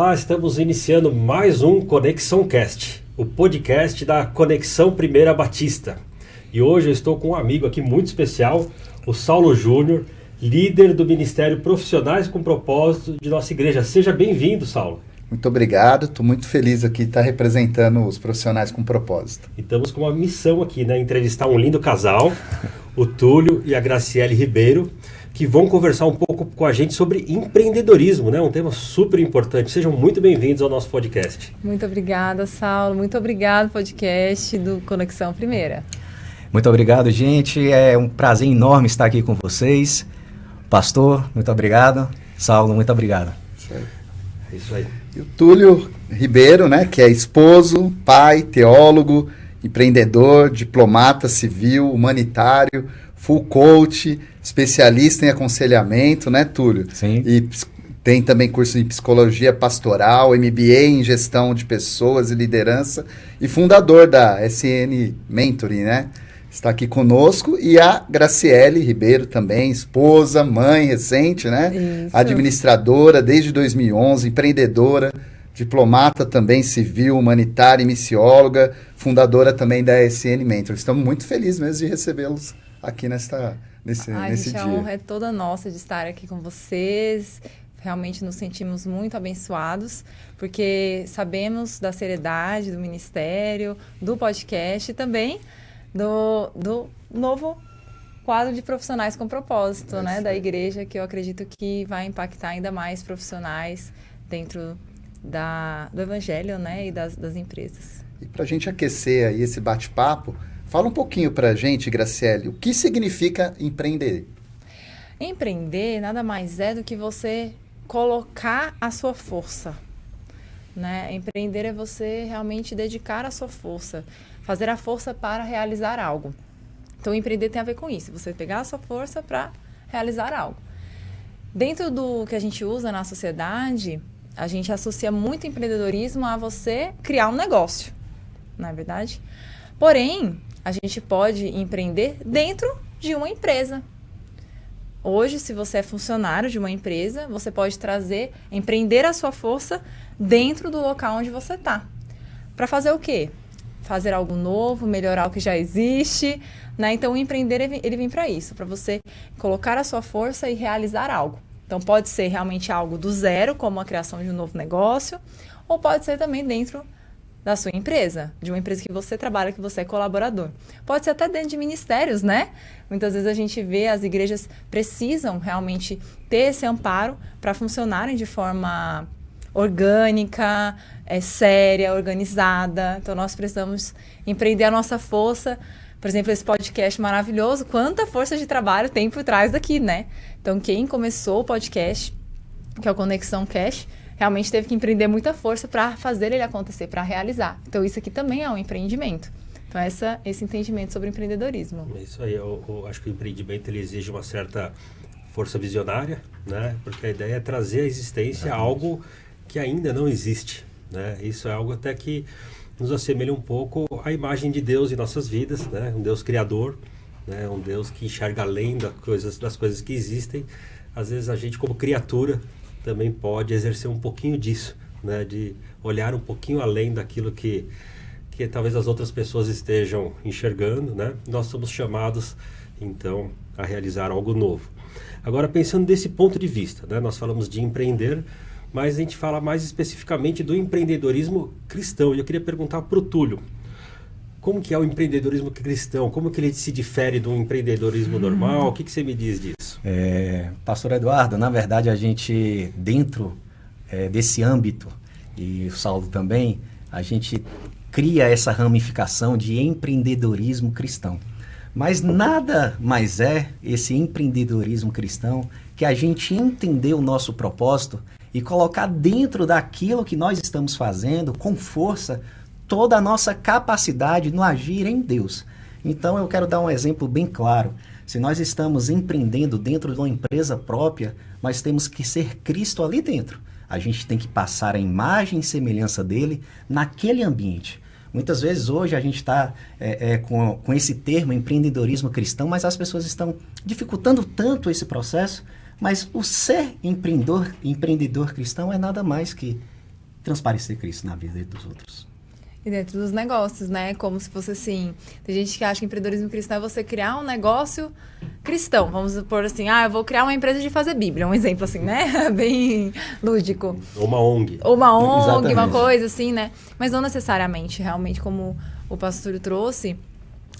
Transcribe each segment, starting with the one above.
Olá, estamos iniciando mais um Conexão Cast, o podcast da Conexão Primeira Batista. E hoje eu estou com um amigo aqui muito especial, o Saulo Júnior, líder do Ministério Profissionais com Propósito de nossa igreja. Seja bem-vindo, Saulo. Muito obrigado, estou muito feliz aqui de estar representando os profissionais com propósito. E estamos com uma missão aqui, né? Entrevistar um lindo casal, o Túlio e a Graciele Ribeiro, que vão conversar um pouco com a gente sobre empreendedorismo, né? Um tema super importante. Sejam muito bem-vindos ao nosso podcast. Muito obrigada, Saulo. Muito obrigado, podcast do Conexão Primeira. Muito obrigado, gente. É um prazer enorme estar aqui com vocês. Pastor, muito obrigado. Saulo, muito obrigado. É isso aí. E o Túlio Ribeiro, né, que é esposo, pai, teólogo, empreendedor, diplomata civil, humanitário, full coach, especialista em aconselhamento, né, Túlio? Sim. E tem também curso em psicologia pastoral, MBA em gestão de pessoas e liderança e fundador da SN Mentoring, né? Está aqui conosco, e a Graciele Ribeiro também, esposa, mãe recente, né? Isso. Administradora desde 2011, empreendedora, diplomata também civil, humanitária e missióloga, fundadora também da SN Mentor. Estamos muito felizes mesmo de recebê-los aqui nesse Gente, dia. A honra é toda nossa de estar aqui com vocês. Realmente nos sentimos muito abençoados, porque sabemos da seriedade do ministério, do podcast e também do novo quadro de profissionais com propósito, né, da igreja, que eu acredito que vai impactar ainda mais profissionais dentro do evangelho, né, e das empresas. E para a gente aquecer aí esse bate-papo, fala um pouquinho para a gente, Graciele, o que significa empreender? Empreender nada mais é do que você colocar a sua força, né? Empreender é você realmente dedicar a sua força, fazer a força para realizar algo. Então, empreender tem a ver com isso, você pegar a sua força para realizar algo. Dentro do que a gente usa na sociedade, a gente associa muito empreendedorismo a você criar um negócio, não é verdade? Porém, a gente pode empreender dentro de uma empresa. Hoje, se você é funcionário de uma empresa, você pode empreender a sua força dentro do local onde você está. Para fazer o quê? Fazer algo novo, melhorar o que já existe, né? Então, o empreender, ele vem para isso, para você colocar a sua força e realizar algo. Então, pode ser realmente algo do zero, como a criação de um novo negócio, ou pode ser também dentro da sua empresa, de uma empresa que você trabalha, que você é colaborador. Pode ser até dentro de ministérios, né? Muitas vezes a gente vê as igrejas precisam realmente ter esse amparo para funcionarem de forma orgânica, séria, organizada. Então, nós precisamos empreender a nossa força. Por exemplo, esse podcast maravilhoso, quanta força de trabalho tem por trás daqui, né? Então, quem começou o podcast, que é o Conexão Cast, realmente teve que empreender muita força para fazer ele acontecer, para realizar. Então, isso aqui também é um empreendimento. Então, esse entendimento sobre empreendedorismo. É isso aí, eu acho que o empreendimento ele exige uma certa força visionária, né? Porque a ideia é trazer à existência algo que ainda não existe, né? Isso é algo até que nos assemelha um pouco à imagem de Deus em nossas vidas, né? Um Deus criador, né? Um Deus que enxerga além das coisas que existem. Às vezes a gente, como criatura, também pode exercer um pouquinho disso, né? De olhar um pouquinho além daquilo que talvez as outras pessoas estejam enxergando, né? Nós somos chamados, então, a realizar algo novo. Agora, pensando desse ponto de vista, né? Nós falamos de empreender, mas a gente fala mais especificamente do empreendedorismo cristão. E eu queria perguntar para o Túlio, como que é o empreendedorismo cristão? Como que ele se difere do empreendedorismo normal? O que você me diz disso? Pastor Eduardo, na verdade, a gente, dentro desse âmbito, e o Saulo também, a gente cria essa ramificação de empreendedorismo cristão. Mas nada mais é esse empreendedorismo cristão que a gente entender o nosso propósito e colocar dentro daquilo que nós estamos fazendo, com força, toda a nossa capacidade no agir em Deus. Então, eu quero dar um exemplo bem claro. Se nós estamos empreendendo dentro de uma empresa própria, nós temos que ser Cristo ali dentro. A gente tem que passar a imagem e semelhança dele naquele ambiente. Muitas vezes hoje a gente está com esse termo empreendedorismo cristão, mas as pessoas estão dificultando tanto esse processo. Mas o ser empreendedor cristão é nada mais que transparecer Cristo na vida dos outros. E dentro dos negócios, né? Como se fosse assim... Tem gente que acha que empreendedorismo cristão é você criar um negócio cristão. Vamos supor assim, eu vou criar uma empresa de fazer Bíblia. Um exemplo assim, né? Bem lúdico. Ou uma ONG. Ou uma ONG, Exatamente. uma coisa assim, né? Mas não necessariamente. Realmente, como o pastor Túlio trouxe,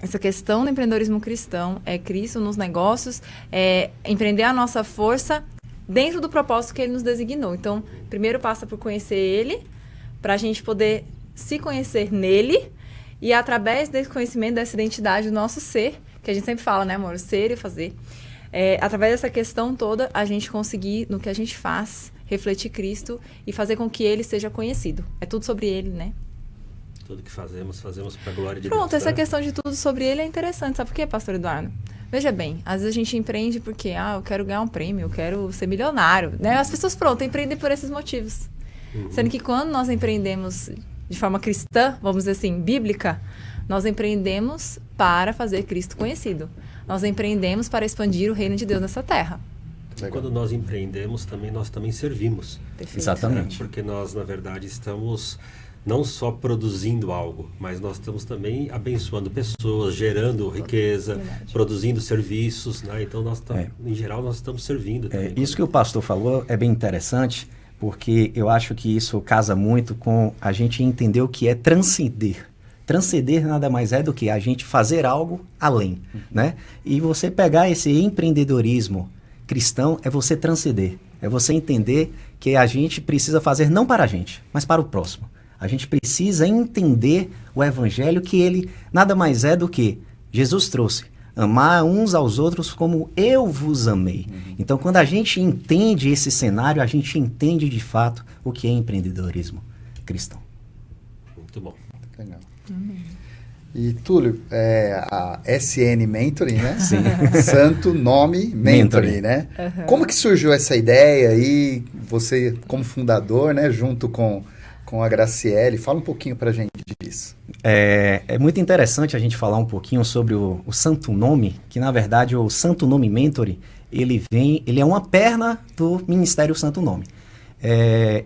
essa questão do empreendedorismo cristão é Cristo nos negócios, é empreender a nossa força dentro do propósito que ele nos designou. Então, primeiro passa por conhecer ele, para a gente poder se conhecer nele e através desse conhecimento, dessa identidade do nosso ser, que a gente sempre fala, né, amor? O ser e o fazer. Através dessa questão toda, a gente conseguir, no que a gente faz, refletir Cristo e fazer com que ele seja conhecido. É tudo sobre ele, né? Tudo que fazemos para a glória de Pronto, Deus. essa né? questão de tudo sobre ele é interessante. Sabe por quê, pastor Eduardo? Veja bem, às vezes a gente empreende porque, eu quero ganhar um prêmio, eu quero ser milionário, né? As pessoas, empreendem por esses motivos. Sendo que quando nós empreendemos de forma cristã, vamos dizer assim, bíblica, nós empreendemos para fazer Cristo conhecido. Nós empreendemos para expandir o reino de Deus nessa terra. E quando nós empreendemos, nós também servimos. Perfeito. Exatamente. Porque nós, na verdade, estamos não só produzindo algo, mas nós estamos também abençoando pessoas, gerando riqueza, Verdade. produzindo serviços, né? Então, em geral, nós estamos servindo também. Isso que o pastor falou é bem interessante, porque eu acho que isso casa muito com a gente entender o que é transcender. Transcender nada mais é do que a gente fazer algo além, né? E você pegar esse empreendedorismo cristão é você transcender, é você entender que a gente precisa fazer não para a gente, mas para o próximo. A gente precisa entender o evangelho, que ele nada mais é do que Jesus trouxe. Amar uns aos outros como eu vos amei. Então, quando a gente entende esse cenário, a gente entende de fato o que é empreendedorismo cristão. Muito bom. Legal. E, Túlio, a SN Mentoring, né? Sim. Santo Nome Mentoring, né? Como que surgiu essa ideia aí? Você, como fundador, né? Junto com a Graciele. Fala um pouquinho pra gente disso. É muito interessante a gente falar um pouquinho sobre o Santo Nome, que na verdade o Santo Nome Mentoring, ele é uma perna do Ministério Santo Nome.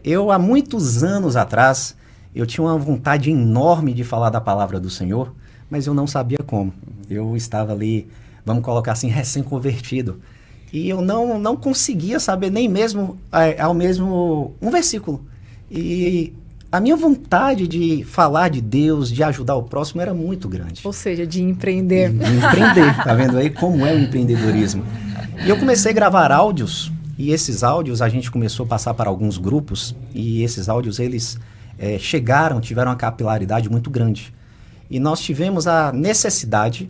Eu, há muitos anos atrás, eu tinha uma vontade enorme de falar da palavra do Senhor, mas eu não sabia como. Eu estava ali, vamos colocar assim, recém-convertido. E eu não conseguia saber nem mesmo um versículo. E a minha vontade de falar de Deus, de ajudar o próximo, era muito grande. Ou seja, de empreender. De empreender, tá vendo aí como é o empreendedorismo? E eu comecei a gravar áudios, e esses áudios a gente começou a passar para alguns grupos, e esses áudios, eles tiveram uma capilaridade muito grande. E nós tivemos a necessidade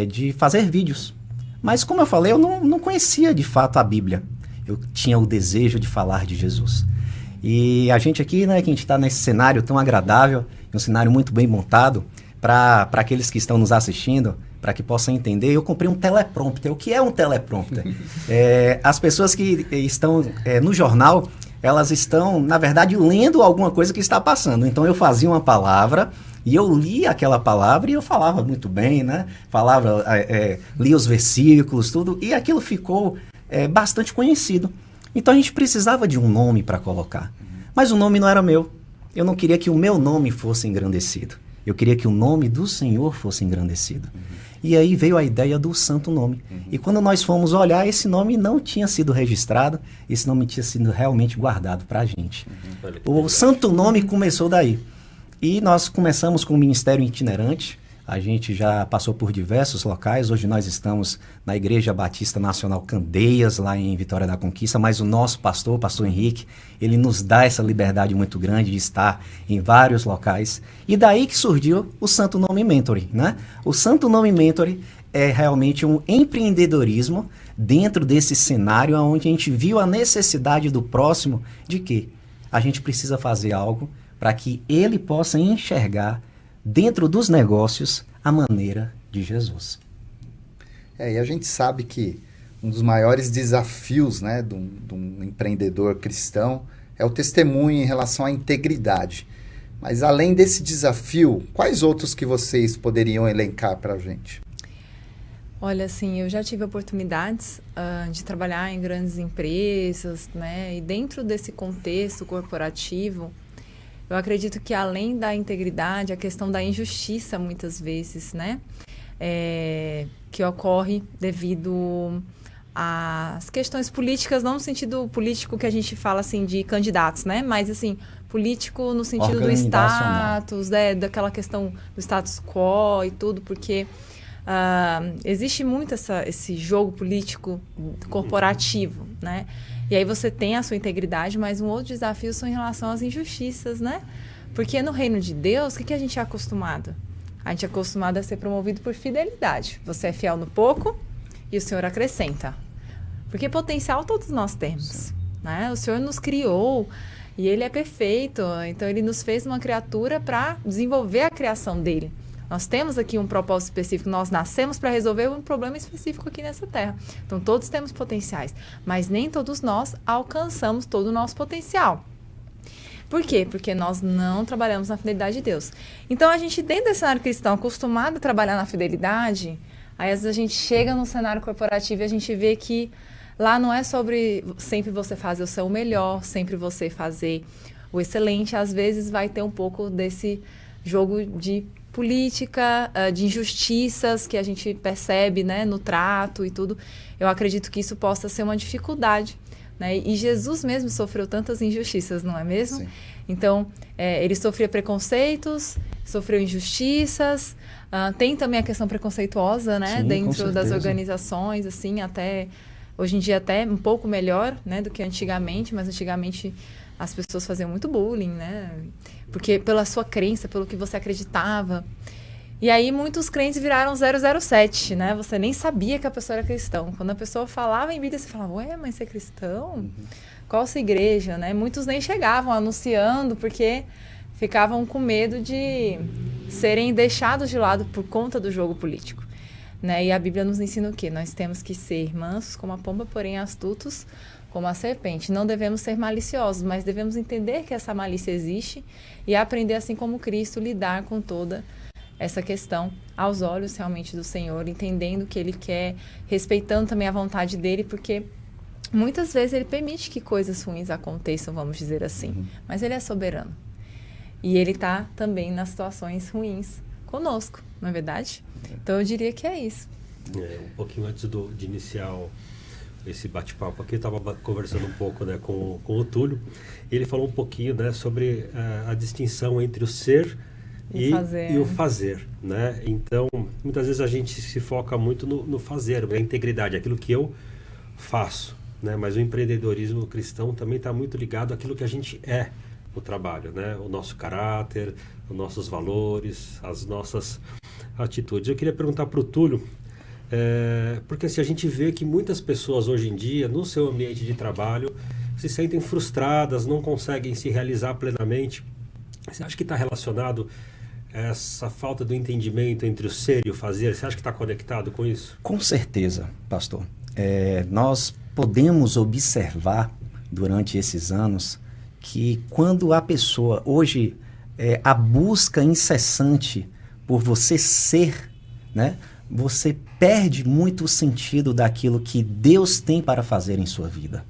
de fazer vídeos. Mas, como eu falei, eu não conhecia de fato a Bíblia. Eu tinha o desejo de falar de Jesus. E a gente aqui, né, que a gente está nesse cenário tão agradável, um cenário muito bem montado, para aqueles que estão nos assistindo, para que possam entender, eu comprei um teleprompter. O que é um teleprompter? As pessoas que estão no jornal, elas estão, na verdade, lendo alguma coisa que está passando. Então, eu fazia uma palavra e eu lia aquela palavra e eu falava muito bem, né? Lia os versículos, tudo, e aquilo ficou bastante conhecido. Então, a gente precisava de um nome para colocar. Mas o nome não era meu. Eu não queria que o meu nome fosse engrandecido. Eu queria que o nome do Senhor fosse engrandecido. E aí veio a ideia do Santo Nome. E quando nós fomos olhar, esse nome não tinha sido registrado, esse nome tinha sido realmente guardado para a gente. O Santo Nome começou daí. E nós começamos com o Ministério Itinerante. A gente já passou por diversos locais. Hoje nós estamos na Igreja Batista Nacional Candeias, lá em Vitória da Conquista, mas o nosso pastor, o pastor Henrique, ele nos dá essa liberdade muito grande de estar em vários locais. E daí que surgiu o Santo Nome Mentoring, né? O Santo Nome Mentoring é realmente um empreendedorismo dentro desse cenário onde a gente viu a necessidade do próximo de que a gente precisa fazer algo para que ele possa enxergar dentro dos negócios a maneira de Jesus. E a gente sabe que um dos maiores desafios, né, de um empreendedor cristão é o testemunho em relação à integridade. Mas além desse desafio, quais outros que vocês poderiam elencar para a gente? Olha, assim, eu já tive oportunidades de trabalhar em grandes empresas, né? E dentro desse contexto corporativo, Eu acredito que além da integridade, a questão da injustiça, muitas vezes, né? Que ocorre devido às questões políticas, não no sentido político que a gente fala, assim, de candidatos, né? Mas, assim, político no sentido do status, daquela questão do status quo e tudo, porque existe muito esse jogo político corporativo, né? E aí você tem a sua integridade, mas um outro desafio são em relação às injustiças, né? Porque no reino de Deus, o que a gente é acostumado? A gente é acostumado a ser promovido por fidelidade. Você é fiel no pouco e o Senhor acrescenta. Porque potencial todos nós temos, né? O Senhor nos criou e Ele é perfeito. Então, Ele nos fez uma criatura para desenvolver a criação dEle. Nós temos aqui um propósito específico, nós nascemos para resolver um problema específico aqui nessa terra. Então, todos temos potenciais, mas nem todos nós alcançamos todo o nosso potencial. Por quê? Porque nós não trabalhamos na fidelidade de Deus. Então, a gente, dentro desse cenário cristão, acostumado a trabalhar na fidelidade, aí às vezes a gente chega no cenário corporativo e a gente vê que lá não é sobre sempre você fazer o seu melhor, sempre você fazer o excelente. Às vezes vai ter um pouco desse jogo de política, de injustiças que a gente percebe, né, no trato e tudo. Eu acredito que isso possa ser uma dificuldade, né? E Jesus mesmo sofreu tantas injustiças, não é mesmo? Sim. Então, ele sofria preconceitos, sofreu injustiças, tem também a questão preconceituosa, né? Sim, dentro das organizações, assim, até hoje em dia até um pouco melhor, né, do que antigamente, mas antigamente as pessoas faziam muito bullying, né? Porque pela sua crença, pelo que você acreditava. E aí muitos crentes viraram 007, né? Você nem sabia que a pessoa era cristão. Quando a pessoa falava em Bíblia, você falava, ué, mas você é cristão? Qual a sua igreja, né? Muitos nem chegavam anunciando, porque ficavam com medo de serem deixados de lado por conta do jogo político, né? E a Bíblia nos ensina o quê? Nós temos que ser mansos como a pomba, porém astutos como a serpente. Não devemos ser maliciosos, mas devemos entender que essa malícia existe e aprender, assim como Cristo, lidar com toda essa questão aos olhos realmente do Senhor, entendendo o que Ele quer, respeitando também a vontade dEle, porque muitas vezes Ele permite que coisas ruins aconteçam, vamos dizer assim, mas Ele é soberano. E Ele está também nas situações ruins conosco, não é verdade? Então eu diria que é isso. Um pouquinho antes de iniciar esse bate-papo aqui, eu estava conversando um pouco, né, com o Túlio, e ele falou um pouquinho, né, sobre a distinção entre o ser e o fazer, né? Então, muitas vezes a gente se foca muito no fazer, na integridade, aquilo que eu faço, né? Mas o empreendedorismo cristão também está muito ligado àquilo que a gente é no trabalho, né? O nosso caráter, os nossos valores, as nossas atitudes. Eu queria perguntar para o Túlio, porque assim, a gente vê que muitas pessoas hoje em dia, no seu ambiente de trabalho, se sentem frustradas, não conseguem se realizar plenamente. Você acha que está relacionado essa falta do entendimento entre o ser e o fazer? Você acha que está conectado com isso? Com certeza, pastor. Nós podemos observar durante esses anos que quando a pessoa, hoje, a busca incessante por você ser, né, você perde muito o sentido daquilo que Deus tem para fazer em sua vida.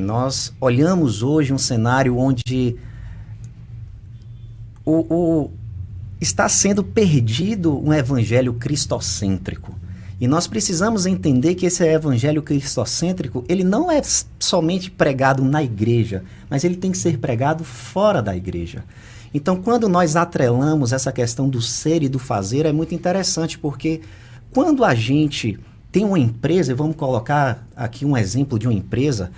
Nós olhamos hoje um cenário onde está sendo perdido um evangelho cristocêntrico. E nós precisamos entender que esse evangelho cristocêntrico, ele não é somente pregado na igreja, mas ele tem que ser pregado fora da igreja. Então, quando nós atrelamos essa questão do ser e do fazer, é muito interessante, porque quando a gente tem uma empresa, e vamos colocar aqui um exemplo de uma empresa,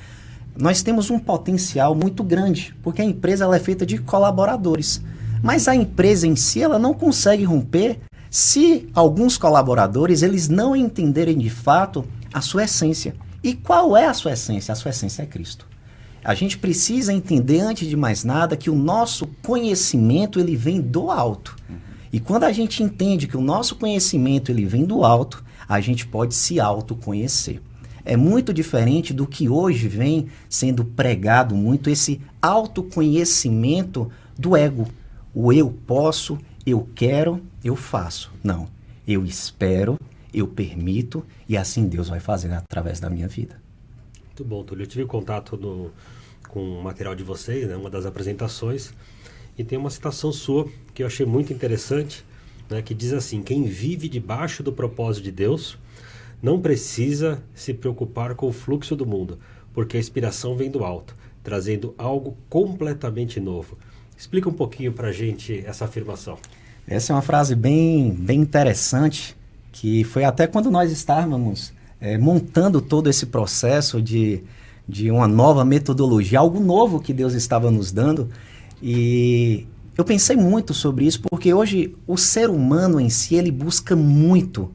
nós temos um potencial muito grande, porque a empresa ela é feita de colaboradores. Mas a empresa em si, ela não consegue romper se alguns colaboradores eles não entenderem de fato a sua essência. E qual é a sua essência? A sua essência é Cristo. A gente precisa entender, antes de mais nada, que o nosso conhecimento ele vem do alto. E quando a gente entende que o nosso conhecimento ele vem do alto, a gente pode se autoconhecer. É muito diferente do que hoje vem sendo pregado muito, esse autoconhecimento do ego. O eu posso, eu quero, eu faço. Não, eu espero, eu permito e assim Deus vai fazer através da minha vida. Muito bom, Túlio. Eu tive contato com o material de vocês, né, uma das apresentações, e tem uma citação sua que eu achei muito interessante, né, que diz assim: quem vive debaixo do propósito de Deus não precisa se preocupar com o fluxo do mundo, porque a inspiração vem do alto, trazendo algo completamente novo. Explica um pouquinho para a gente essa afirmação. Essa é uma frase bem interessante, que foi até quando nós estávamos montando todo esse processo de uma nova metodologia, algo novo que Deus estava nos dando. E eu pensei muito sobre isso, porque hoje o ser humano em si, ele busca muito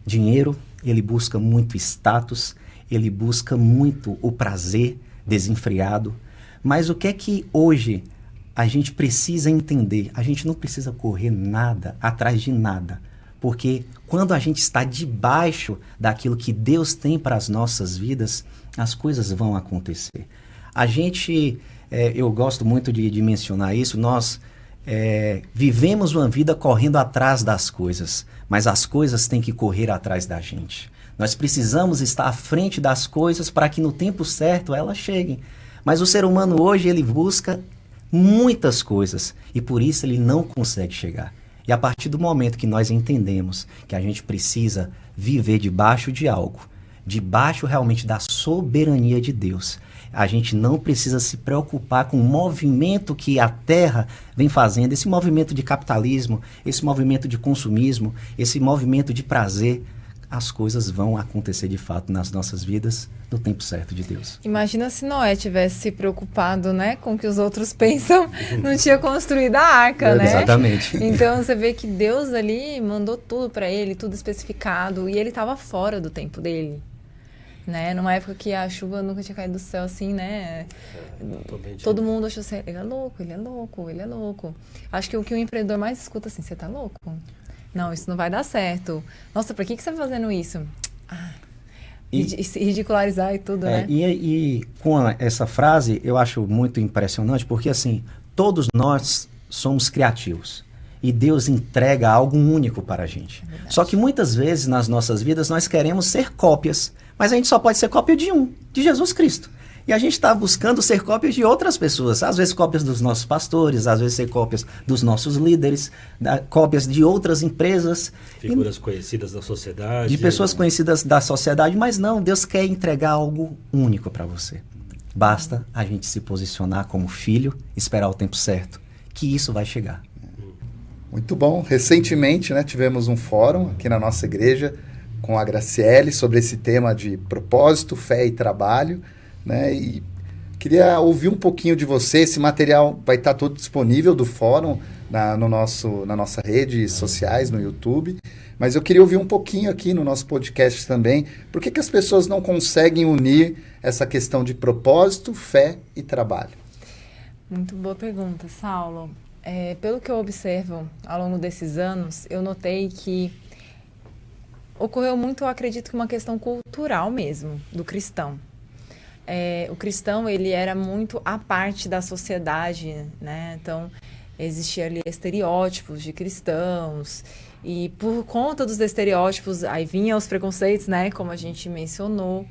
dinheiro, ele busca muito status, ele busca muito o prazer desenfreado. Mas o que é que hoje a gente precisa entender? A gente não precisa correr nada atrás de nada, porque quando a gente está debaixo daquilo que Deus tem para as nossas vidas, as coisas vão acontecer. A gente, eu gosto muito de mencionar isso, nós vivemos uma vida correndo atrás das coisas, mas as coisas têm que correr atrás da gente. Nós precisamos estar à frente das coisas para que no tempo certo elas cheguem. Mas o ser humano hoje, ele busca muitas coisas e por isso ele não consegue chegar. E a partir do momento que nós entendemos que a gente precisa viver debaixo de algo, debaixo realmente da soberania de Deus, a gente não precisa se preocupar com o movimento que a Terra vem fazendo, esse movimento de capitalismo, esse movimento de consumismo, esse movimento de prazer. As coisas vão acontecer de fato nas nossas vidas no tempo certo de Deus. Imagina se Noé tivesse se preocupado, né, com o que os outros pensam, não tinha construído a arca, né? Exatamente. Então você vê que Deus ali mandou tudo para ele, tudo especificado, e ele estava fora do tempo dele, né? Numa época que a chuva nunca tinha caído do céu assim, né? Todo mundo achou assim, ele é louco, ele é louco, ele é louco. Acho que o que o empreendedor mais escuta assim, você tá louco? Não, isso não vai dar certo. Nossa, por que você está fazendo isso? Ridicularizar e tudo, né? E com essa frase, eu acho muito impressionante, porque assim, todos nós somos criativos. E Deus entrega algo único para a gente. Só que muitas vezes nas nossas vidas nós queremos ser cópias, mas a gente só pode ser cópia de Jesus Cristo. E a gente está buscando ser cópias de outras pessoas, às vezes cópias dos nossos pastores, às vezes ser cópias dos nossos líderes, cópias de outras empresas. Figuras conhecidas da sociedade. De pessoas conhecidas da sociedade, mas não, Deus quer entregar algo único para você. Basta a gente se posicionar como filho, esperar o tempo certo, que isso vai chegar. Muito bom. Recentemente, né, tivemos um fórum aqui na nossa igreja com a Graciele sobre esse tema de propósito, fé e trabalho. Né? E queria ouvir um pouquinho de você. Esse material vai estar todo disponível do fórum na nossa redes sociais, no YouTube. Mas eu queria ouvir um pouquinho aqui no nosso podcast também. Por que as pessoas não conseguem unir essa questão de propósito, fé e trabalho? Muito boa pergunta, Saulo. Pelo que eu observo ao longo desses anos, eu notei que ocorreu muito, eu acredito que uma questão cultural mesmo, do cristão. O cristão, ele era muito à parte da sociedade, né? Então, existia ali estereótipos de cristãos, e por conta dos estereótipos, aí vinham os preconceitos, né? Como a gente mencionou.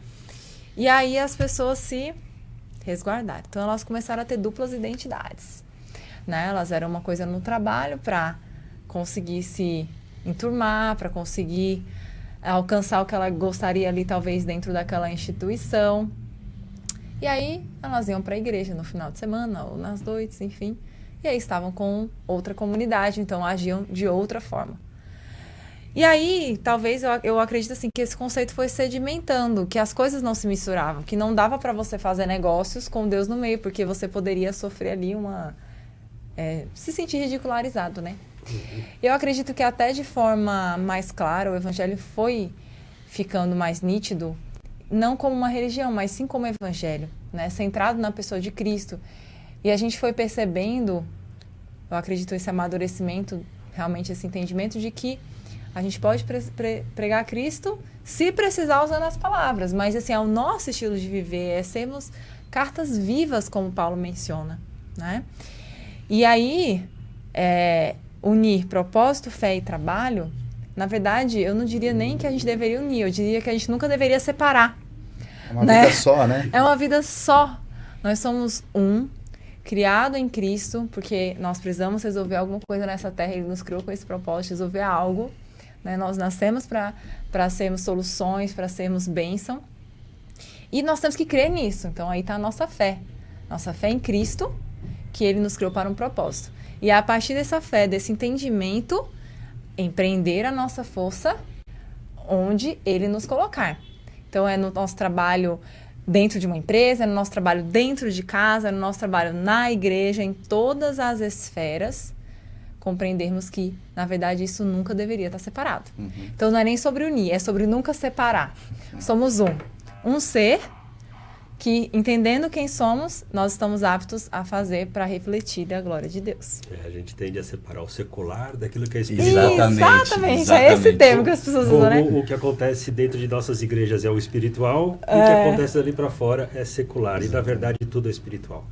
E aí as pessoas se resguardaram. Então, elas começaram a ter duplas identidades, né? Elas eram uma coisa no trabalho para conseguir se enturmar, para conseguir alcançar o que ela gostaria ali, talvez, dentro daquela instituição. E aí, elas iam para a igreja no final de semana ou nas noites, enfim. E aí estavam com outra comunidade, então agiam de outra forma. E aí, talvez, eu acredito assim, que esse conceito foi sedimentando, que as coisas não se misturavam, que não dava para você fazer negócios com Deus no meio, porque você poderia sofrer ali se sentir ridicularizado, né? Eu acredito que até de forma mais clara, o evangelho foi ficando mais nítido, não como uma religião, mas sim como evangelho, né? Centrado na pessoa de Cristo. E a gente foi percebendo, eu acredito, esse amadurecimento, realmente esse entendimento de que a gente pode pregar Cristo se precisar usando as palavras, mas assim, é o nosso estilo de viver, sermos cartas vivas, como Paulo menciona, né? E aí, unir propósito, fé e trabalho, na verdade, eu não diria nem que a gente deveria unir, eu diria que a gente nunca deveria separar. É uma vida só, né? É uma vida só, Nós somos um, criado em Cristo, porque nós precisamos resolver alguma coisa nessa terra. Ele nos criou com esse propósito de resolver algo. Né? Nós nascemos para sermos soluções, para sermos bênção. E nós temos que crer nisso. Então, aí está a nossa fé. Nossa fé em Cristo, que Ele nos criou para um propósito. E é a partir dessa fé, desse entendimento, empreender a nossa força onde Ele nos colocar. Então, é no nosso trabalho dentro de uma empresa, é no nosso trabalho dentro de casa, é no nosso trabalho na igreja, em todas as esferas, compreendermos que, na verdade, isso nunca deveria estar separado. Então, não é nem sobre unir, é sobre nunca separar. Somos um ser que, entendendo quem somos, nós estamos aptos a fazer para refletir a glória de Deus. A gente tende a separar o secular daquilo que é espiritual. Exatamente. É esse termo que as pessoas usam, né? O que acontece dentro de nossas igrejas é o espiritual, e o que acontece ali para fora é secular. E, na verdade, tudo é espiritual.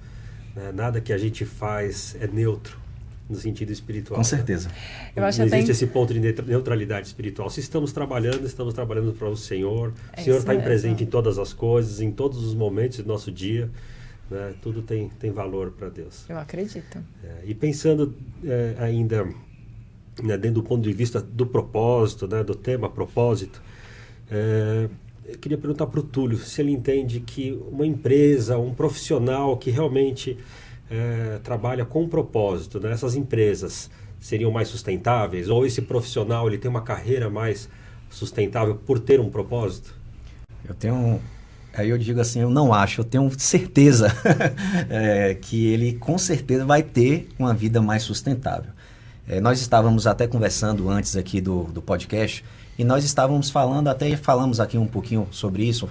Né? Nada que a gente faz é neutro, no sentido espiritual. Com certeza. Eu acho não até existe esse ponto de neutralidade espiritual. Se estamos trabalhando para o Senhor. O Senhor está presente em todas as coisas, em todos os momentos do nosso dia. Né? Tudo tem valor para Deus. Eu acredito. E pensando ainda, né, dentro do ponto de vista do propósito, né, do tema propósito, eu queria perguntar para o Túlio se ele entende que uma empresa, um profissional que realmente trabalha com um propósito, né? Essas empresas seriam mais sustentáveis? Ou esse profissional ele tem uma carreira mais sustentável por ter um propósito? Aí eu digo assim, eu não acho, eu tenho certeza que ele com certeza vai ter uma vida mais sustentável. Nós estávamos até conversando antes aqui do podcast e nós estávamos falando, até falamos aqui um pouquinho sobre isso.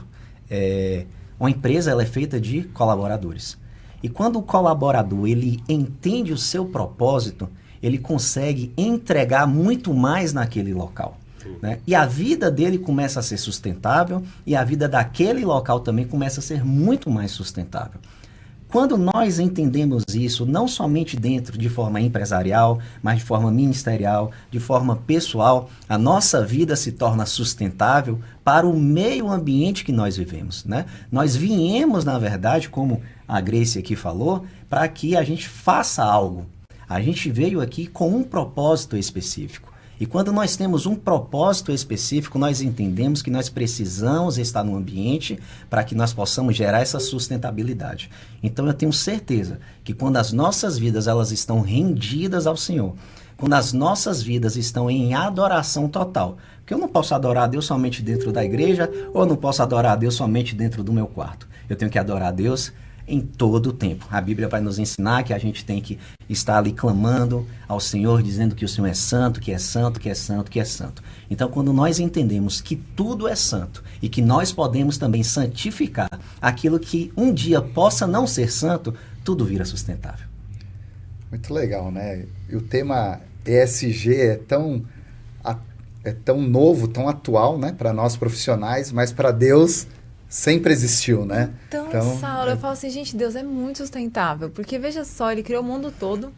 Uma empresa ela é feita de colaboradores. E quando o colaborador ele entende o seu propósito, ele consegue entregar muito mais naquele local. Né? E a vida dele começa a ser sustentável e a vida daquele local também começa a ser muito mais sustentável. Quando nós entendemos isso, não somente dentro de forma empresarial, mas de forma ministerial, de forma pessoal, a nossa vida se torna sustentável para o meio ambiente que nós vivemos. Né? Nós viemos, na verdade, como a Grace aqui falou, para que a gente faça algo. A gente veio aqui com um propósito específico. E quando nós temos um propósito específico, nós entendemos que nós precisamos estar no ambiente para que nós possamos gerar essa sustentabilidade. Então eu tenho certeza que quando as nossas vidas elas estão rendidas ao Senhor, quando as nossas vidas estão em adoração total, porque eu não posso adorar a Deus somente dentro da igreja, ou eu não posso adorar a Deus somente dentro do meu quarto. Eu tenho que adorar a Deus em todo o tempo. A Bíblia vai nos ensinar que a gente tem que estar ali clamando ao Senhor, dizendo que o Senhor é santo, que é santo, que é santo, que é santo. Então, quando nós entendemos que tudo é santo e que nós podemos também santificar aquilo que um dia possa não ser santo, tudo vira sustentável. Muito legal, né? E o tema ESG é tão novo, tão atual, né, para nós profissionais, mas para Deus sempre existiu, né? Então Saulo, eu falo assim, gente, Deus é muito sustentável, porque veja só, Ele criou o mundo todo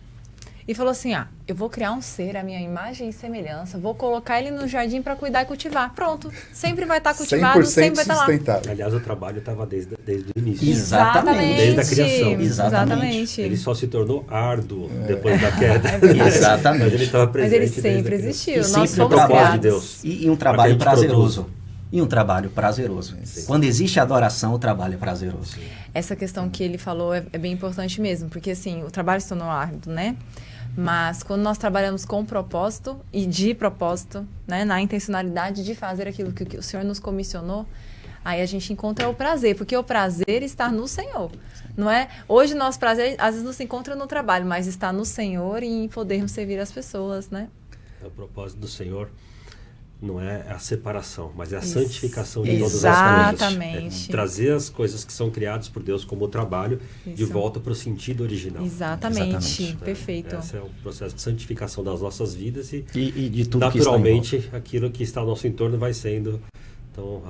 e falou assim, eu vou criar um ser, a minha imagem e semelhança, vou colocar ele no jardim para cuidar e cultivar. Pronto, sempre vai estar cultivado, sempre vai estar lá. Sustentável. Aliás, o trabalho estava desde o início. Exatamente. Desde a criação. Exatamente. Ele só se tornou árduo depois da queda. Exatamente. Mas ele estava presente. Mas ele sempre existiu. Nós sempre fomos criados. de Deus. E um trabalho prazeroso. Produz. E um trabalho prazeroso. Sim. Quando existe adoração, o trabalho é prazeroso. Essa questão que ele falou é bem importante mesmo, porque assim, o trabalho se tornou árduo, né? Mas quando nós trabalhamos com propósito e de propósito, né, na intencionalidade de fazer aquilo que o Senhor nos comissionou, aí a gente encontra o prazer, porque o prazer está no Senhor, não é? Hoje o nosso prazer às vezes não se encontra no trabalho, mas está no Senhor e em podermos servir as pessoas, né? O propósito do Senhor não é a separação, mas é a Isso. santificação de todas as coisas. Exatamente. É trazer as coisas que são criadas por Deus como trabalho de Isso. volta para o sentido original. Exatamente. Perfeito. Esse é o processo de santificação das nossas vidas e de tudo naturalmente que está em volta. aquilo que está ao nosso entorno vai sendo então,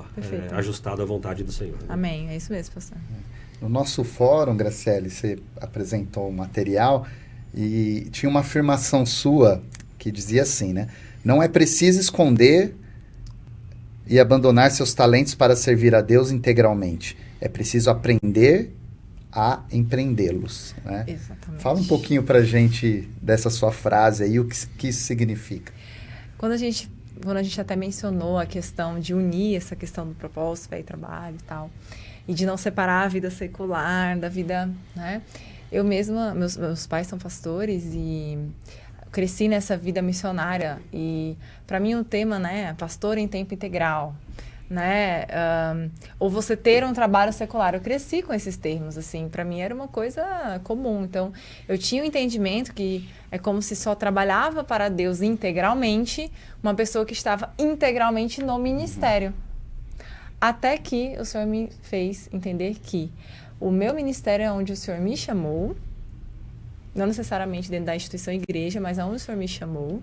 ajustado à vontade do Senhor. Né? Amém. É isso mesmo, pastor. No nosso fórum, Graciele, você apresentou um material e tinha uma afirmação sua que dizia assim, né? Não é preciso esconder e abandonar seus talentos para servir a Deus integralmente. É preciso aprender a empreendê-los, né? Exatamente. Fala um pouquinho pra gente dessa sua frase aí, o que isso significa. Quando a gente até mencionou a questão de unir essa questão do propósito, fé e trabalho e tal, e de não separar a vida secular da vida, né? Eu mesma, meus pais são pastores e cresci nessa vida missionária e para mim o tema, né, pastor em tempo integral, né, ou você ter um trabalho secular, eu cresci com esses termos, assim, para mim era uma coisa comum, então eu tinha o entendimento que é como se só trabalhava para Deus integralmente uma pessoa que estava integralmente no ministério, até que o Senhor me fez entender que o meu ministério é onde o Senhor me chamou, não necessariamente dentro da instituição igreja, mas aonde o Senhor me chamou,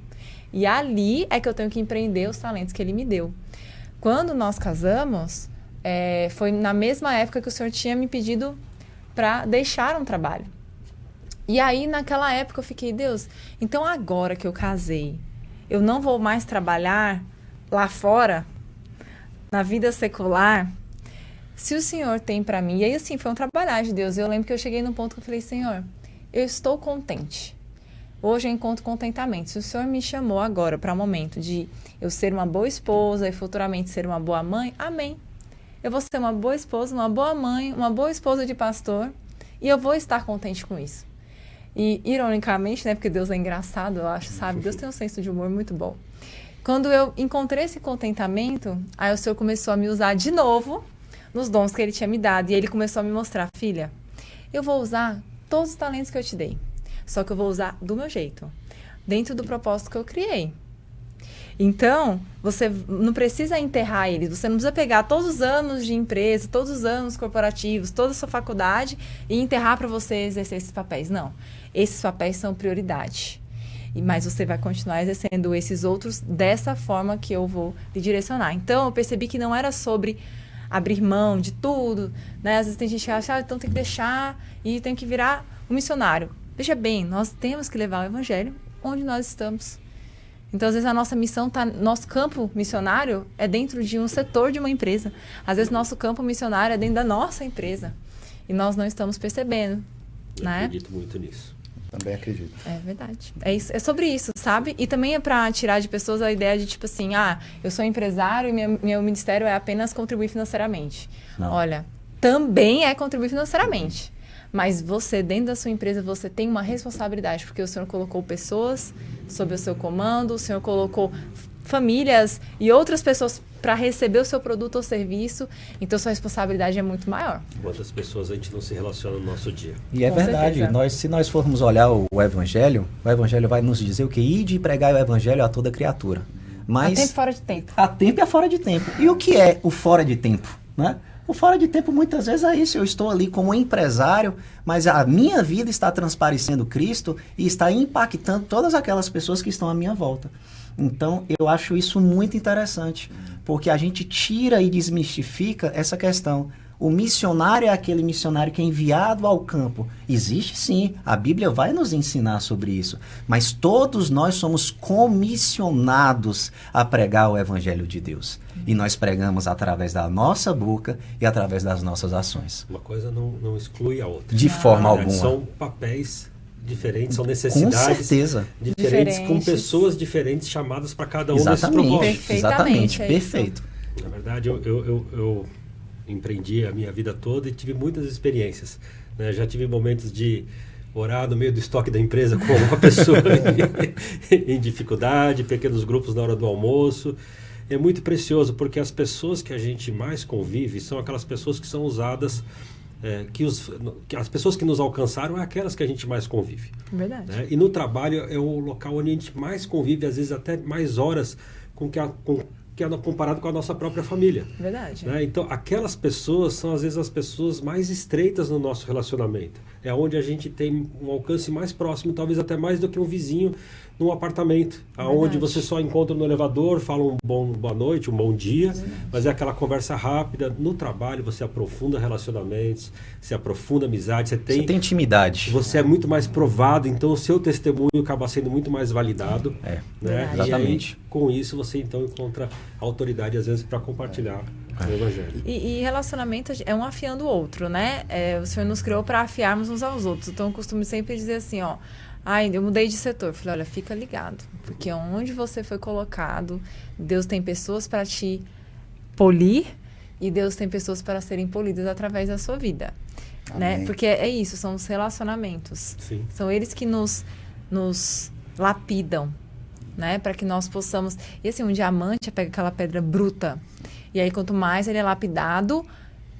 e ali é que eu tenho que empreender os talentos que Ele me deu. Quando nós casamos, foi na mesma época que o Senhor tinha me pedido para deixar um trabalho. E aí, naquela época, eu fiquei, Deus, então agora que eu casei, eu não vou mais trabalhar lá fora, na vida secular, se o Senhor tem para mim. E aí, assim, foi um trabalhar de Deus. Eu lembro que eu cheguei num ponto que eu falei, Senhor, eu estou contente. Hoje eu encontro contentamento. Se o Senhor me chamou agora para o momento de eu ser uma boa esposa e futuramente ser uma boa mãe, amém. Eu vou ser uma boa esposa, uma boa mãe, uma boa esposa de pastor e eu vou estar contente com isso. E, ironicamente, né, porque Deus é engraçado, eu acho, sabe? Deus tem um senso de humor muito bom. Quando eu encontrei esse contentamento, aí o Senhor começou a me usar de novo nos dons que Ele tinha me dado. E Ele começou a me mostrar, filha, eu vou usar todos os talentos que eu te dei. Só que eu vou usar do meu jeito, dentro do propósito que eu criei. Então, você não precisa enterrar eles, você não precisa pegar todos os anos de empresa, todos os anos corporativos, toda a sua faculdade e enterrar para você exercer esses papéis. Não, esses papéis são prioridade. Mas você vai continuar exercendo esses outros dessa forma que eu vou lhe direcionar. Então, eu percebi que não era sobre abrir mão de tudo, né? Às vezes tem gente que acha, então tem que deixar e tem que virar um missionário. Veja bem, nós temos que levar o evangelho onde nós estamos. Então, às vezes, a nossa missão nosso campo missionário é dentro de um setor de uma empresa. Às vezes, nosso campo missionário é dentro da nossa empresa. E nós não estamos percebendo, né? Acredito muito nisso. Também acredito. É verdade. É sobre isso, sabe? E também é para tirar de pessoas a ideia de, tipo assim, eu sou empresário e meu ministério é apenas contribuir financeiramente. Não. Olha, também é contribuir financeiramente. Mas você, dentro da sua empresa, você tem uma responsabilidade, porque o Senhor colocou pessoas sob o seu comando, o Senhor colocou famílias e outras pessoas para receber o seu produto ou serviço, então sua responsabilidade é muito maior. Quantas pessoas a gente não se relaciona no nosso dia? E é Com verdade, se nós formos olhar o Evangelho vai nos dizer o que? Ide e pregar o Evangelho a toda criatura. Mas, a tempo e fora de tempo. A tempo e a fora de tempo. E o que é o fora de tempo, né? O fora de tempo muitas vezes é isso, eu estou ali como empresário, mas a minha vida está transparecendo Cristo e está impactando todas aquelas pessoas que estão à minha volta. Então, eu acho isso muito interessante, porque a gente tira e desmistifica essa questão. O missionário é aquele missionário que é enviado ao campo. Existe sim, a Bíblia vai nos ensinar sobre isso. Mas todos nós somos comissionados a pregar o Evangelho de Deus. E nós pregamos através da nossa boca e através das nossas ações. Uma coisa não exclui a outra. De forma alguma. São papéis diferentes, são necessidades com certeza. Diferentes, com pessoas diferentes chamadas para cada um desses propósitos. Exatamente, perfeito. Na verdade, eu empreendi a minha vida toda e tive muitas experiências, né? Já tive momentos de orar no meio do estoque da empresa com uma pessoa em dificuldade, pequenos grupos na hora do almoço. É muito precioso, porque as pessoas que a gente mais convive são aquelas pessoas que são usadas, as pessoas que nos alcançaram é aquelas que a gente mais convive. Verdade. Né? E no trabalho é o local onde a gente mais convive, às vezes até mais horas comparado com a nossa própria família. Verdade. Né? Então, aquelas pessoas são, às vezes, as pessoas mais estreitas no nosso relacionamento. É onde a gente tem um alcance mais próximo, talvez até mais do que um vizinho num apartamento, aonde você só encontra no elevador, fala boa noite, um bom dia, mas é aquela conversa rápida. No trabalho, você aprofunda relacionamentos, você aprofunda amizade, você tem intimidade. Você é muito mais provado, então o seu testemunho acaba sendo muito mais validado. Né? Exatamente. E aí, com isso, você então encontra autoridade, às vezes, para compartilhar O Evangelho. E relacionamento é um afiando o outro, né? O Senhor nos criou para afiarmos uns aos outros. Então, eu costumo sempre dizer assim, ó... eu mudei de setor. Falei, olha, fica ligado. Porque onde você foi colocado, Deus tem pessoas para te polir e Deus tem pessoas para serem polidas através da sua vida. Né? Porque é isso, são os relacionamentos. Sim. São eles que nos lapidam, né? Para que nós possamos... E assim, um diamante pega aquela pedra bruta. E aí, quanto mais ele é lapidado,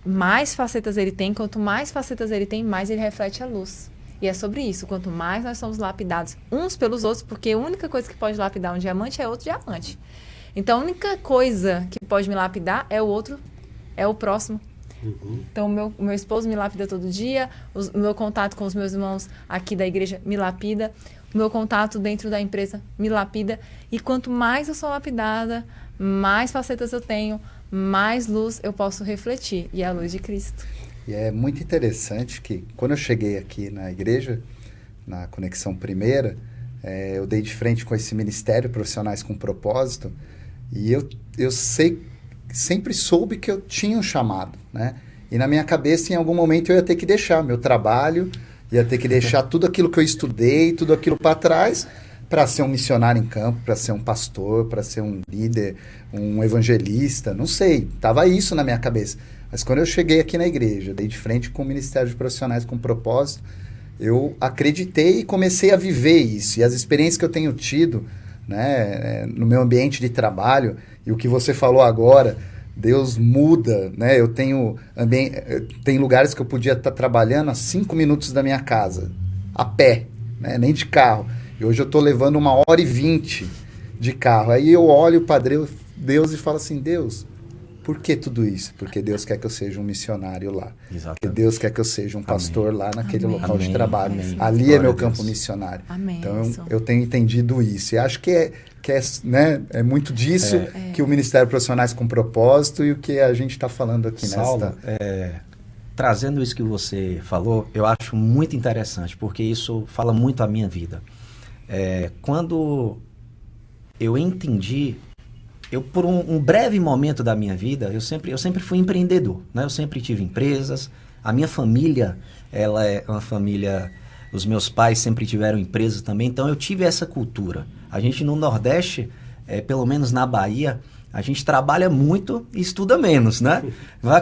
mais facetas ele tem. Quanto mais facetas ele tem, mais ele reflete a luz. E é sobre isso. Quanto mais nós somos lapidados uns pelos outros, porque a única coisa que pode lapidar um diamante é outro diamante. Então, a única coisa que pode me lapidar é o outro, é o próximo. Uhum. Então, o meu esposo me lapida todo dia, o meu contato com os meus irmãos aqui da igreja me lapida, o meu contato dentro da empresa me lapida. E quanto mais eu sou lapidada, mais facetas eu tenho, mais luz eu posso refletir. E é a luz de Cristo. E é muito interessante que, quando eu cheguei aqui na igreja, na Conexão Primeira, eu dei de frente com esse ministério Profissionais com Propósito, e eu sempre soube que eu tinha um chamado, né? E na minha cabeça, em algum momento, eu ia ter que deixar meu trabalho, ia ter que deixar tudo aquilo que eu estudei, tudo aquilo para trás, para ser um missionário em campo, para ser um pastor, para ser um líder, um evangelista, não sei, tava isso na minha cabeça. Mas quando eu cheguei aqui na igreja, dei de frente com o Ministério de Profissionais com Propósito, eu acreditei e comecei a viver isso. E as experiências que eu tenho tido, né, no meu ambiente de trabalho, e o que você falou agora, Deus muda, né? Eu tenho lugares que eu podia estar trabalhando a 5 minutos da minha casa, a pé, né? Nem de carro. E hoje eu estou levando 1h20 de carro. Aí eu olho para Deus e falo assim, Deus, por que tudo isso? Porque Deus quer que eu seja um missionário lá. Exatamente. Porque Deus quer que eu seja um pastor lá naquele local de trabalho. Amém. Ali Glória é meu a Deus. campo missionário. Amém. Então eu tenho entendido isso. E acho que né, é muito disso que o Ministério Profissionais com Propósito e o que a gente está falando aqui Saulo, trazendo isso que você falou, eu acho muito interessante, porque isso fala muito a minha vida. Quando eu entendi, por um breve momento da minha vida, eu sempre fui empreendedor, né? Eu sempre tive empresas, a minha família, ela é uma família, os meus pais sempre tiveram empresas também, então eu tive essa cultura. A gente no Nordeste, pelo menos na Bahia, a gente trabalha muito e estuda menos, né?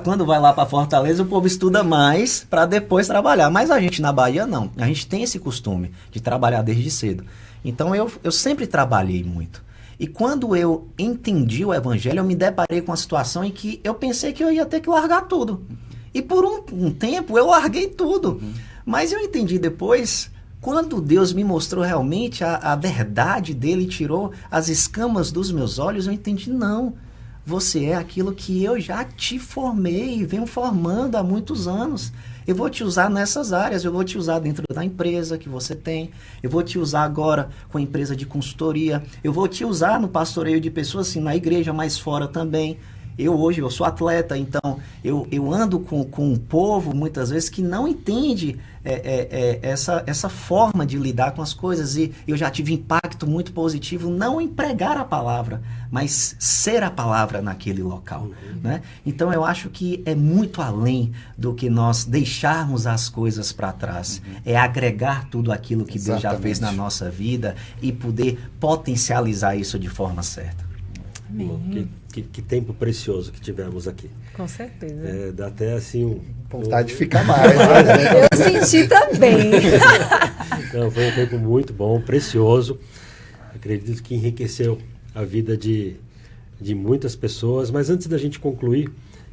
Quando vai lá para Fortaleza, o povo estuda mais para depois trabalhar. Mas a gente na Bahia, não. A gente tem esse costume de trabalhar desde cedo. Então, eu sempre trabalhei muito. E quando eu entendi o Evangelho, eu me deparei com uma situação em que eu pensei que eu ia ter que largar tudo. E por um tempo, eu larguei tudo. Mas eu entendi depois... Quando Deus me mostrou realmente a verdade dele, tirou as escamas dos meus olhos, eu entendi, não, você é aquilo que eu já te formei e venho formando há muitos anos. Eu vou te usar nessas áreas, eu vou te usar dentro da empresa que você tem, eu vou te usar agora com a empresa de consultoria, eu vou te usar no pastoreio de pessoas, assim, na igreja, mas fora também. Hoje eu sou atleta, então eu ando com um povo muitas vezes que não entende essa forma de lidar com as coisas, e eu já tive impacto muito positivo não em pregar a palavra, mas ser a palavra naquele local, né? Então eu acho que é muito além do que nós deixarmos as coisas para trás, é agregar tudo aquilo que Deus já fez na nossa vida e poder potencializar isso de forma certa. Amém. Que tempo precioso que tivemos aqui. Com certeza. Dá até assim vontade de ficar mais. Né? Eu senti também. Não, foi um tempo muito bom, precioso. Acredito que enriqueceu a vida de muitas pessoas. Mas antes da gente concluir,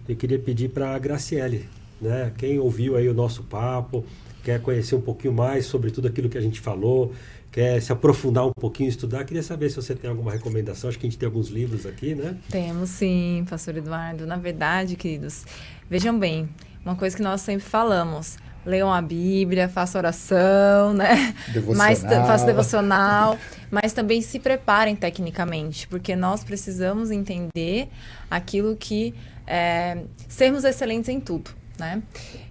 eu queria pedir para a Graciele, né? Quem ouviu aí o nosso papo, quer conhecer um pouquinho mais sobre tudo aquilo que a gente falou, quer se aprofundar um pouquinho, estudar, queria saber se você tem alguma recomendação. Acho que a gente tem alguns livros aqui, né? Temos sim, pastor Eduardo. Na verdade, queridos, vejam bem, uma coisa que nós sempre falamos, leiam a Bíblia, façam oração, né? Façam devocional, mas também se preparem tecnicamente, porque nós precisamos entender aquilo que sermos excelentes em tudo. Né?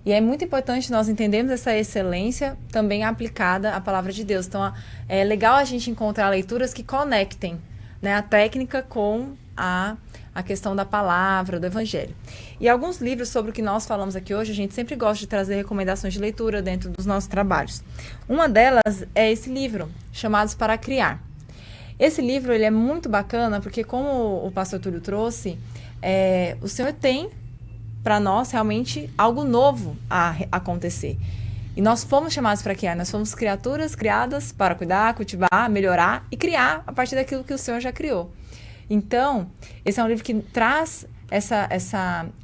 E é muito importante nós entendermos essa excelência também aplicada à palavra de Deus. Então, é legal a gente encontrar leituras que conectem, né, a técnica com a a questão da palavra, do evangelho. E alguns livros sobre o que nós falamos aqui hoje, a gente sempre gosta de trazer recomendações de leitura dentro dos nossos trabalhos. Uma delas é esse livro, Chamados para Criar. Esse livro ele é muito bacana porque, como o pastor Túlio trouxe, o Senhor tem para nós realmente algo novo a acontecer. E nós fomos chamados para criar, nós fomos criaturas criadas para cuidar, cultivar, melhorar e criar a partir daquilo que o Senhor já criou. Então, esse é um livro que traz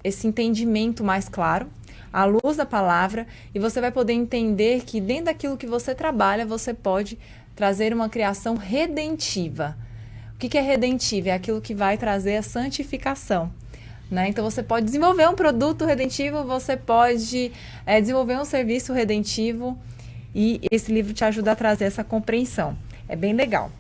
esse entendimento mais claro, à luz da palavra, e você vai poder entender que dentro daquilo que você trabalha, você pode trazer uma criação redentiva. O que é redentiva? É aquilo que vai trazer a santificação. Né? Então, você pode desenvolver um produto redentivo, você pode desenvolver um serviço redentivo, e esse livro te ajuda a trazer essa compreensão. É bem legal.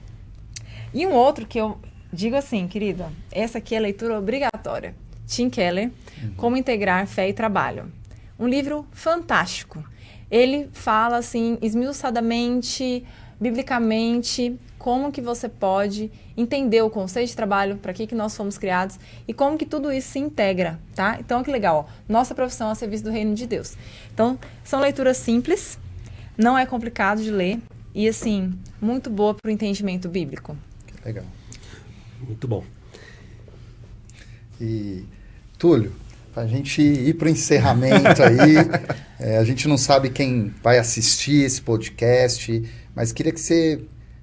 E um outro que eu digo assim, querida, essa aqui é leitura obrigatória. Tim Keller, Como Integrar Fé e Trabalho. Um livro fantástico. Ele fala assim, esmiuçadamente, biblicamente, como que você pode entender o conceito de trabalho, para que nós fomos criados e como que tudo isso se integra, tá? Então, que legal, ó, nossa profissão a serviço do reino de Deus. Então, são leituras simples, não é complicado de ler e, assim, muito boa para o entendimento bíblico. Legal. Muito bom. E, Túlio, para a gente ir para o encerramento aí, a gente não sabe quem vai assistir esse podcast, mas queria que você,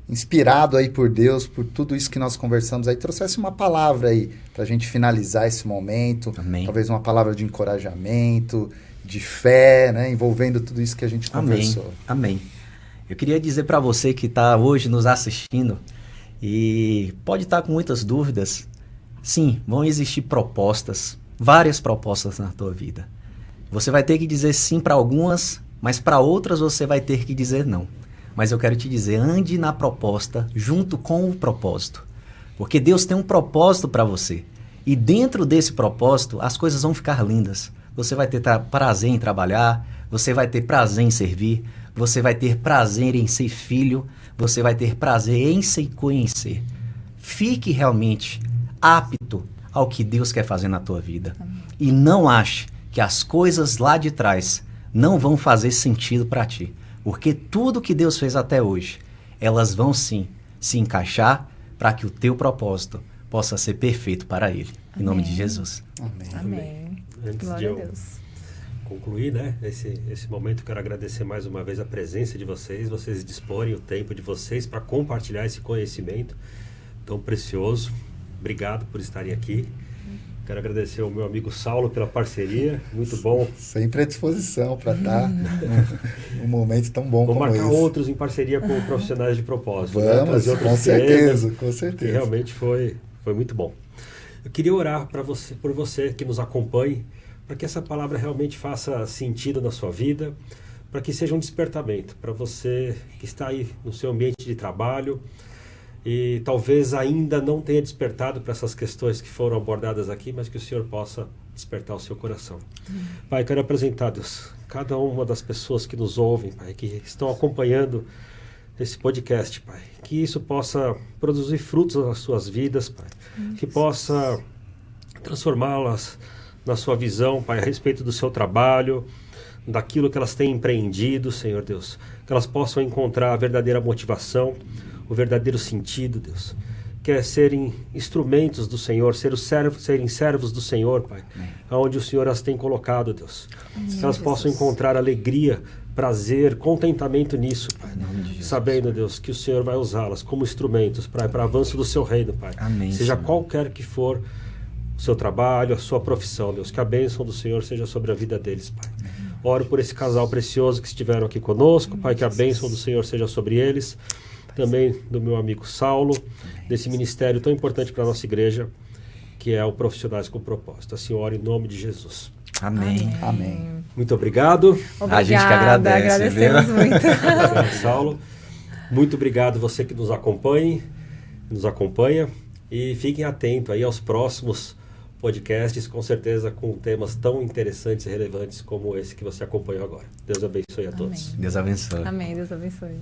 inspirado aí por Deus, por tudo isso que nós conversamos aí, trouxesse uma palavra aí para a gente finalizar esse momento. Amém. Talvez uma palavra de encorajamento, de fé, né, envolvendo tudo isso que a gente conversou. Amém. Eu queria dizer para você que está hoje nos assistindo e pode estar com muitas dúvidas. Sim, vão existir propostas, várias propostas na tua vida. Você vai ter que dizer sim para algumas, mas para outras você vai ter que dizer não. Mas eu quero te dizer, ande na proposta junto com o propósito. Porque Deus tem um propósito para você. E dentro desse propósito, as coisas vão ficar lindas. Você vai ter prazer em trabalhar, você vai ter prazer em servir, você vai ter prazer em ser filho, você vai ter prazer em se conhecer. Fique realmente apto ao que Deus quer fazer na tua vida. E não ache que as coisas lá de trás não vão fazer sentido para ti. Porque tudo que Deus fez até hoje, elas vão sim se encaixar para que o teu propósito possa ser perfeito para Ele. Em nome de Jesus. Amém. Antes Glória de a eu Deus. concluir, né, esse momento, quero agradecer mais uma vez a presença de vocês disporem o tempo de vocês para compartilhar esse conhecimento tão precioso. Obrigado por estarem aqui. Quero agradecer ao meu amigo Saulo pela parceria, muito bom. Sempre à disposição para estar num momento tão bom Vou como esse. marcar outros em parceria com profissionais de propósito. Vamos, Trazer outros com certeza, temas, com certeza. que realmente foi muito bom. Eu queria orar por você que nos acompanhe, para que essa palavra realmente faça sentido na sua vida, para que seja um despertamento para você que está aí no seu ambiente de trabalho, e talvez ainda não tenha despertado para essas questões que foram abordadas aqui, mas que o Senhor possa despertar o seu coração. Pai, quero apresentar, Deus, cada uma das pessoas que nos ouvem, Pai, que estão acompanhando esse podcast, Pai, que isso possa produzir frutos nas suas vidas, Pai, que possa transformá-las na sua visão, Pai, a respeito do seu trabalho, daquilo que elas têm empreendido, Senhor Deus, que elas possam encontrar a verdadeira motivação, o verdadeiro sentido, Deus, que é serem instrumentos do Senhor, serem servos do Senhor, Pai, aonde o Senhor as tem colocado, Deus. Que elas possam encontrar alegria, prazer, contentamento nisso, Pai. Sabendo, Deus, que o Senhor vai usá-las como instrumentos para avanço do seu reino, Pai. Amém, seja Senhor. qualquer que for o seu trabalho, a sua profissão, Deus, que a bênção do Senhor seja sobre a vida deles, Pai. Oro por esse casal precioso que estiveram aqui conosco, Pai, que a bênção do Senhor seja sobre eles. Também do meu amigo Saulo, desse ministério tão importante para a nossa igreja, que é o Profissionais com Propósito. Assim, oro em nome de Jesus. Amém. Amém. Muito obrigado. Obrigada, A gente que agradece, agradecemos viu? muito. Saulo. Muito obrigado você que nos acompanha. E fiquem atentos aí aos próximos podcasts, com certeza com temas tão interessantes e relevantes como esse que você acompanhou agora. Deus abençoe a todos. Deus abençoe. Amém, Deus abençoe.